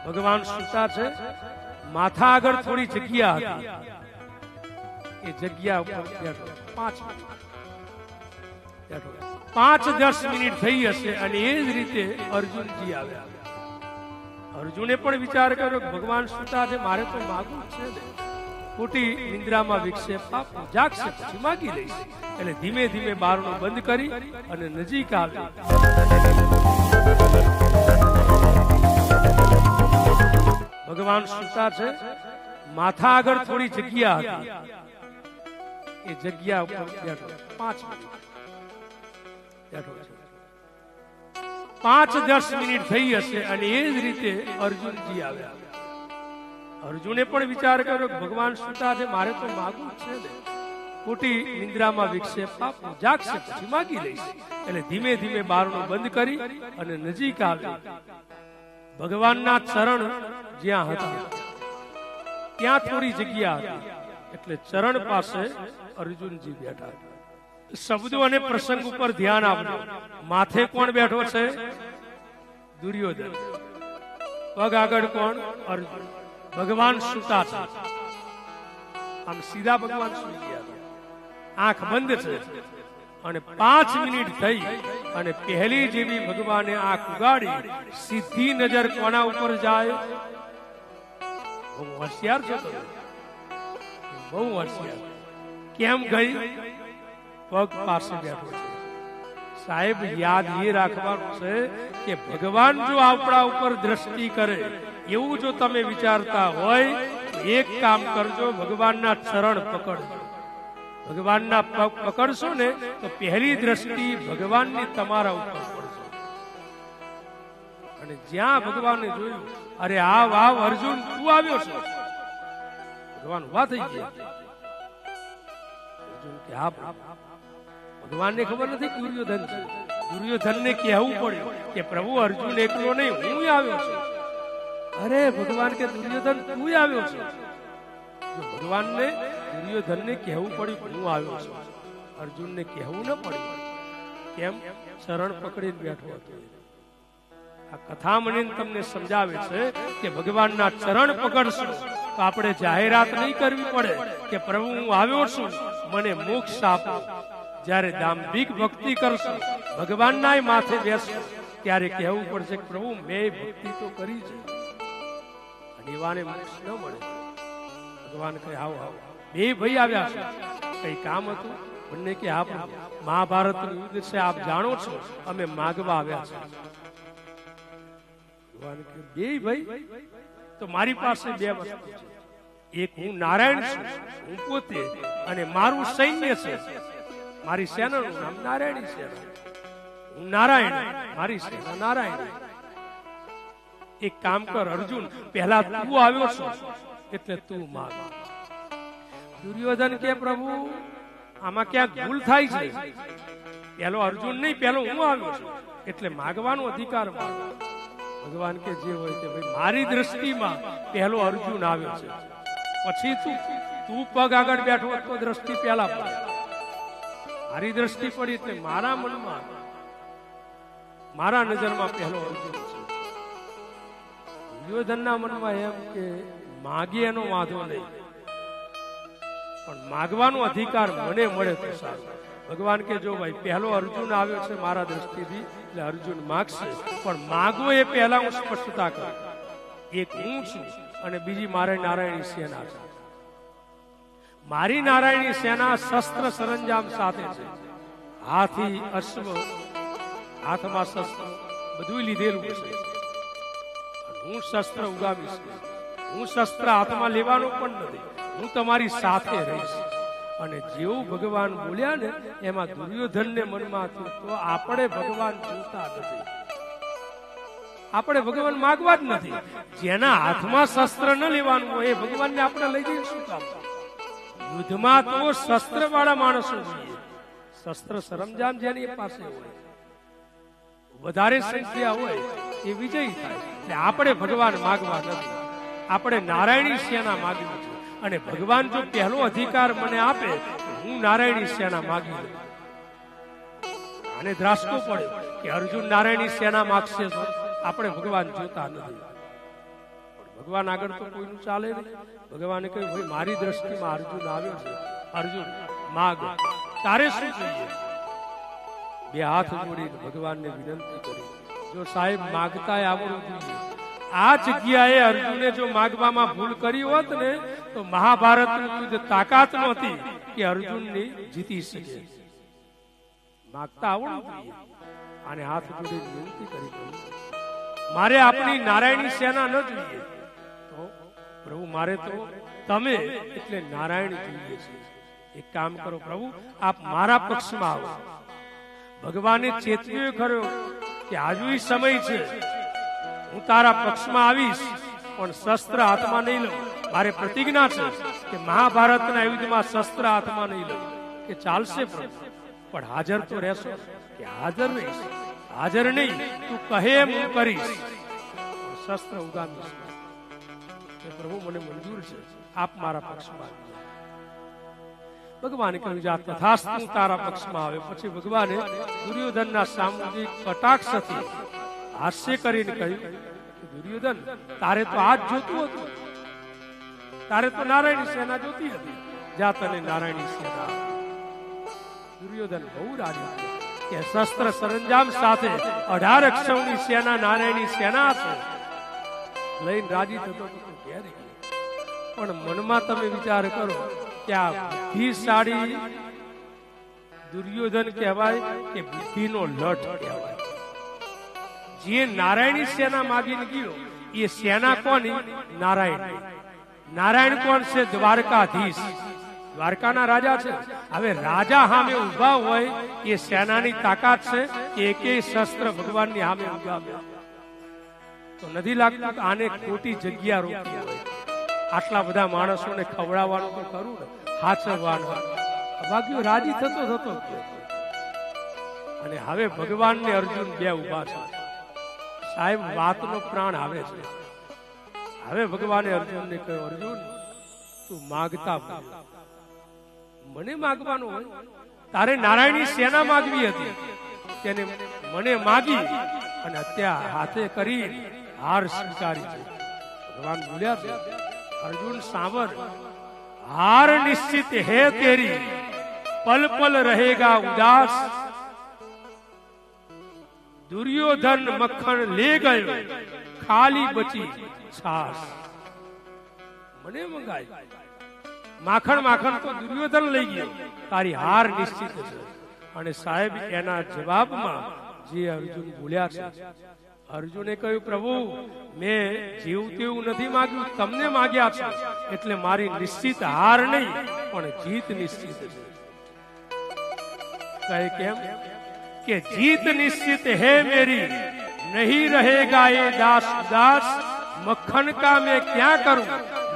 ભગવાન સુતા છે, માથા આગળ થોડી જગ્યા હતી, એ જગ્યા ઉપર બેઠો 5-10 મિનિટ થઈ હશે અને એ જ રીતે અર્જુનજી આવ્યા. અર્જુને પણ વિચાર કર્યો કે ભગવાન સુતા છે, મારે તો માગવું છે ને, ખોટી નિંદ્રામાં વિક્ષેપ આપો, જાગશે પછી માગી લઈશ. એટલે ધીમે ધીમે બારણું બંધ કરી અને નજીક આવી. ભગવાન સુતા છે, માથા આગળ થોડી જગ્યા હતી, એ જગ્યા ઉપર બેઠો 5-10 મિનિટ થઈ હશે અને એ જ રીતે અર્જુનજી આવ્યા. અર્જુને પણ વિચાર કર્યો કે ભગવાન સુતા છે, મારે તો માગવું છે ને, ખોટી નિંદ્રામાં વિક્ષેપ આપો, જાગશે પછી માગી લઈશ. એટલે ધીમે ધીમે બારણું બંધ કરી અને નજીક આવી. ભગવાનના ચરણ જ્યાં હતા ત્યાં થોડી જગ્યા હતી, એટલે ચરણ પાસે અર્જુનજી બેઠા. શબ્દો અને પ્રસંગ ઉપર ધ્યાન આપજો. માથે કોણ બેઠો છે? દુર્યોધન. પગ આગળ કોણ? અર્જુન. ભગવાન સુતા છે, આમ સીધા ભગવાન સુઈ ગયા હતા, આંખ બંધ છે અને 5 મિનિટ થઈ અને પહેલી જેવી ભગવાને આંખ ઉગાડી, સીધી નજર કોના ઉપર જાય? બહુ હોશિયાર છો તમે, બહુ હોશિયાર. કેમ ગઈ? પગ પાસે બેઠો છે. સાહેબ, યાદ એ રાખવાનું છે કે ભગવાન જો આપણા ઉપર દ્રષ્ટિ કરે એવું જો તમે વિચારતા હોય તો એક કામ કરજો, ભગવાનના ચરણ પકડજો. ભગવાનના પગ પકડશો ને તો પહેલી દ્રષ્ટિ ભગવાનની તમારા ઉપર પડશે. અને જ્યાં ભગવાને જોયું, અરે આ વાવ અર્જુન તું આવ્યો છે, ભગવાન ઉભા થઈ ગયા. અર્જુન કે હા, ભગવાનને ખબર નથી દુર્યોધન છે. દુર્યોધનને કહેવું પડ્યું કે પ્રભુ અર્જુન એકલો નહીં, હું આવ્યો છું. અરે ભગવાન કે દુર્યોધન તું આવ્યો છે. ભગવાનને દુર્યોધનને કહેવું પડ્યું હું આવ્યો છું, અર્જુનને કહેવું ન પડ્યું. કેમ? ચરણ પકડીને બેઠો હતો. આ કથા મને તમને સમજાવે છે કે ભગવાનના ચરણ પકડશો તો આપણે જાહેરાત નહીં કરવી પડે કે પ્રભુ હું આવ્યો છું, મને મોક્ષ આપો. જ્યારે દાંભિક ભક્તિ કરશો, ભગવાનના માથે બેસશો, ત્યારે કહેવું પડશે કે પ્રભુ મેં ભક્તિ તો કરી છે અને એવાને મોક્ષ ન મળે. ભગવાન કહે આવો આવો. બે ભાઈ આવ્યા છે, કઈ કામ હતું? બંને કે આપ મહાભારતનું યુદ્ધ છે, આપ જાણો છો, અમે માગવા આવ્યા છે. ભગવાન કે બે ભાઈ? તો મારી પાસે 2 વસ્તુ છે. એક હું નારાયણ છું, હું પોતે, અને મારું સૈન્ય છે, મારી સેનાનું નામ નારાયણી સેના. હું નારાયણ, મારી સેના નારાયણ. એક કામ કર અર્જુન, પહેલા તું આવ્યો છો એટલે તું માગ. દુર્યોધન કે પ્રભુ આમાં ક્યાંક ભૂલ થાય છે, પેલો અર્જુન નહીં, પેલો હું આવ્યો છું એટલે માગવાનો અધિકાર મારો. ભગવાન કે જે હોય તે ભાઈ, મારી દ્રષ્ટિમાં પહેલો અર્જુન આવ્યો છે, પછી તું પગ આગળ બેઠો તો દ્રષ્ટિ પહેલા પડે. મારી દ્રષ્ટિ પડી એટલે મારા મનમાં, મારા નજરમાં પહેલો અર્જુન છે. દુર્યોધનના મનમાં એમ કે માગે એનો વાંધો નહીં, પણ માગવાનો અધિકાર મને મળે તો સારું. ભગવાન કે જો ભાઈ પહેલો અર્જુન આવ્યો છે મારા દ્રષ્ટિથી, એટલે અર્જુન માગશે, પણ માગવો એ પહેલા હું સ્પષ્ટતા કરું. એક હું છું અને બીજી મારી નારાયણી સેના છે. મારી નારાયણી સેના શસ્ત્ર સરંજામ સાથે છે, હાથી, અશ્વ, હાથમાં શસ્ત્ર બધું લીધેલું છે. હું શસ્ત્ર ઉગાવીશ, હું શસ્ત્ર હાથમાં લેવાનો પણ નથી, હું તમારી સાથે રહીશ. અને જેવું ભગવાન બોલ્યા ને એમાં દુર્યોધનને મનમાં થયું તો આપણે ભગવાન જોતા નથી, આપણે ભગવાન માગવા જ નથી. જેના હાથમાં શસ્ત્ર ન લેવાનું હોય એ ભગવાનને આપણે લઈ જઈએ શું કામ? યુદ્ધમાં તો શસ્ત્ર વાળા માણસો જોઈએ, શસ્ત્ર સરંજામ જેની પાસે હોય, વધારે સંખ્યા હોય એ વિજયી થાય. એટલે આપણે ભગવાન માગવા નથી, આપણે નારાયણી સેના માગવી છે. અને ભગવાન જો પહેલો અધિકાર મને આપે તો હું નારાયણી સેના માગી લઉં. આને ધ્રાસકો પડે કે અર્જુન નારાયણી સેના માગશે, આપણે ભગવાન જોતા નથી. ભગવાન આગળ તો કોઈનું ચાલે નહીં. ભગવાને કહ્યું ભાઈ મારી દ્રષ્ટિમાં અર્જુન આવ્યો છે, અર્જુન માગ, તારે શું જોઈએ? બે હાથ જોડીને ભગવાનને વિનંતી કરી, જો સાહેબ માગતા આવડવું જોઈએ. આ જગ્યાએ અર્જુને જો માગવામાં ભૂલ કરી હોત ને તો મહાભારતનું યુદ્ધ તાકાત નહોતી કે અર્જુનને જીતી શકે. માગતા આવડવું જોઈએ. અને હાથ જોડી વિનંતી કરી, મારે આપણી નારાયણની સેના ન જોઈએ. તો પ્રભુ મારે તો તમે એટલે નારાયણ જોઈએ છે. એક કામ કરો પ્રભુ, આપ મારા પક્ષમાં આવો. ભગવાને ચેતવ્યો ખરો કે આજુ સમય છે, હું તારા પક્ષમાં આવીશ, પણ શસ્ત્ર હાથમાં નહીં લઉં. મારે પ્રતિજ્ઞા છે કે મહાભારતના યુદ્ધમાં શસ્ત્ર હાથમાં નહીં લઉં. કે ચાલશે પ્રભુ, પણ હાજર તો રહેશો? કે હાજર રહીશ. હાજર નહીં, તું કહે એમ હું કરીશ, શસ્ત્ર ઉગામીશ. કે પ્રભુ મને મંજૂર છે, આપ મારા પક્ષમાં. ભગવાને કહ્યું જા તથાસ્તુ, તારા પક્ષમાં આવે. પછી ભગવાને દુર્યોધનના સામુદ્રિક કટાક્ષથી હાસ્ય કરીને કહ્યું, દુર્યોધન તારે તો આ જ જોતું હતું, તારે તો નારાયણની સેના જોતી હતી, જા તને નારાયણની સેના. દુર્યોધન બહુ રાજી કે શસ્ત્ર સરંજામ સાથે 18 અક્ષૌની સેના નારાયણની સેના છે લઈને રાજી થતો ઘેર ગયો. પણ મનમાં તમે વિચાર કરો કે આ બુદ્ધિશાળી દુર્યોધન કહેવાય કે બુદ્ધિનો લઠ કહેવાય. જે નારાયણની સેના માગીને ગયો એ સેના કોની? નારાયણ. નારાયણ કોણ છે? દ્વારકાધીશ, દ્વારકાના રાજા છે. હવે રાજા સામે ઉભા હોય એ સેનાની તાકાત છે કે એકેય શસ્ત્ર ભગવાનની સામે ઉભા તો નથી લાગતું કે આને ખોટી જગ્યા રોકી હોય. આટલા બધા માણસોને ખવડાવવાનું તો કરું ને, હાચવવાનું. ભાગ્યો રાજી થતો થતો અને હવે ભગવાનને અર્જુન બે ઉભા છે. સાહેબ વાતનો પ્રાણ આવે છે. હવે ભગવાને અર્જુનને કહ્યું, અર્જુન તું માગતા મને માગવાનું હોય, તારે નારાયણની સેના માગવી હતી, તેને મને માગી અને અત્યારે હાથે કરી હાર સ્વીકારી છે. ભગવાન બોલ્યા છે, અર્જુન સાંભળ, હાર નિશ્ચિત હે તેરી, પલ પલ रहेगा उदास. दुर्योधन मक्खन ले गयो, खाली बची छास. મને મંગાય માખણ માખણ તો દુર્યોધન લઈ ગયો, તારી હાર નિશ્ચિત છે. અને સાહેબ એના જવાબમાં જે અર્જુન બોલ્યા છે, અર્જુને કહ્યું પ્રભુ મેં જેવું તેવું નથી માગ્યું, તમને માગ્યા છે, એટલે મારી નિશ્ચિત હાર નહીં પણ જીત નિશ્ચિત છે. કહે કેમ? કે જીત નિશ્चित है मेरी, नहीं रहेगा ये दास उदास. मक्खन का मैं क्या करूं,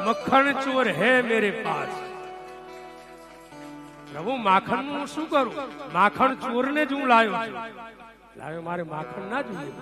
मक्खन चोर है मेरे पास. પ્રભુ માખણ નું શું કરું? માખણ ચોર ને જ હું લાવ્યો છું. લાવ્યો, મારે માખણ ના જોઈએ.